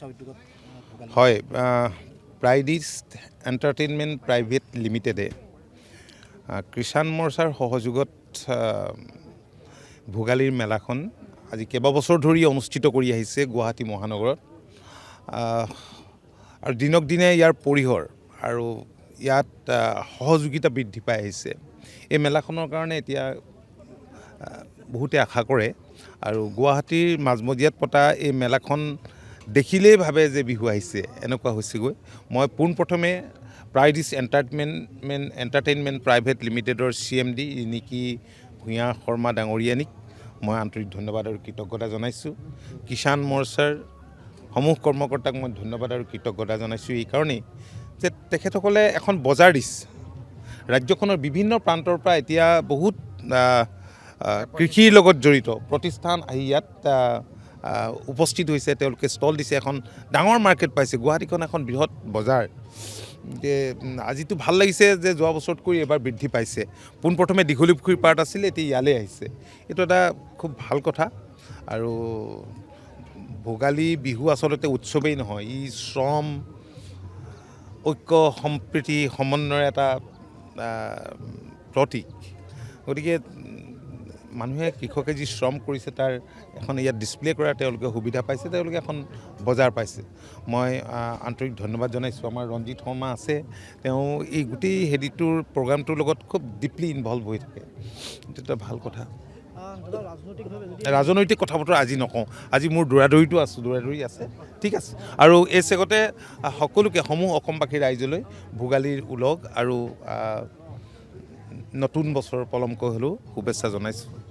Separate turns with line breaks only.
মৰ্চা উদ্যোগত
হয় প্ৰাইডিছ entertainment private লিমিটেডে কিষাণ মৰ্চাৰ সহযোগত ভোগালীৰ মেলাখন আজি কেইবাবছৰ ধৰি অনুষ্ঠিত কৰি আহিছে গুৱাহাটী মহানগৰত আৰু দিনক দিনে ইয়াৰ পৰিসৰ আৰু ইয়াত সহযোগিতা বৃদ্ধি পাই আহিছে এই মেলাখনৰ কাৰণে এতিয়া বহুতে আশা কৰে আৰু গুৱাহাটীৰ মাজমজিয়াত পতা এই মেলাখন দেখিলেই ভাবে যে বিহু আহিছে এনেকুৱা হৈছেগৈ মই পোনপ্ৰথমে প্ৰাইডিছ এণ্টাৰটেইনমেণ্ট প্ৰাইভেট লিমিটেডৰ CMD ৰিণিকী ভূঞা শৰ্মা ডাঙৰীয়ানীক মই আন্তৰিক ধন্যবাদ আৰু কৃতজ্ঞতা জনাইছোঁ কিষাণ মৰ্চাৰ সমূহ কৰ্মকৰ্তাক মই ধন্যবাদ আৰু কৃতজ্ঞতা জনাইছোঁ এই কাৰণেই যে তেখেতসকলে এখন বজাৰ দিছে ৰাজ্যখনৰ বিভিন্ন প্ৰান্তৰ পৰা এতিয়া বহুত কৃষিৰ লগত জড়িত প্ৰতিষ্ঠান আহি ইয়াত উপস্থিত হৈছে তেওঁলোকে ষ্টল দিছে এখন ডাঙৰ মাৰ্কেট পাইছে গুৱাহাটীখন এখন বৃহৎ বজাৰ যে আজিতো ভাল লাগিছে যে যোৱা বছৰতকৈ এবাৰ বৃদ্ধি পাইছে পোনপ্ৰথমে দীঘলীপুখুৰীৰ পাৰ্ট আছিলে এতিয়া ইয়ালৈ আহিছে এইটো এটা খুব ভাল কথা আৰু ভোগালী বিহু আচলতে উৎসৱেই নহয় ই শ্ৰম ঐক্য সম্প্ৰীতি সমন্বয়ৰ এটা প্ৰতীক গতিকে মানুহে কৃষকে যি শ্ৰম কৰিছে তাৰ এখন ইয়াত ডিছপ্লে কৰাৰ তেওঁলোকে সুবিধা পাইছে তেওঁলোকে এখন বজাৰ পাইছে মই আন্তৰিক ধন্যবাদ জনাইছোঁ আমাৰ ৰঞ্জিত শৰ্মা আছে তেওঁ এই গোটেই হেৰিটোৰ প্ৰগ্ৰামটোৰ লগত খুব ডিপলি ইনভলভ হৈ থাকে এইটো এটা ভাল কথা ৰাজনৈতিক কথা বতৰা আজি নকওঁ আজি মোৰ দৌৰাদৌৰিটো দৌৰাদৌৰি আছে ঠিক আছে আৰু এই চেগতে সকলোকে সমূহ অসমবাসী ৰাইজলৈ ভোগালীৰ উলগ আৰু নতুন বছৰ পলমকৈ হ'লেও শুভেচ্ছা জনাইছোঁ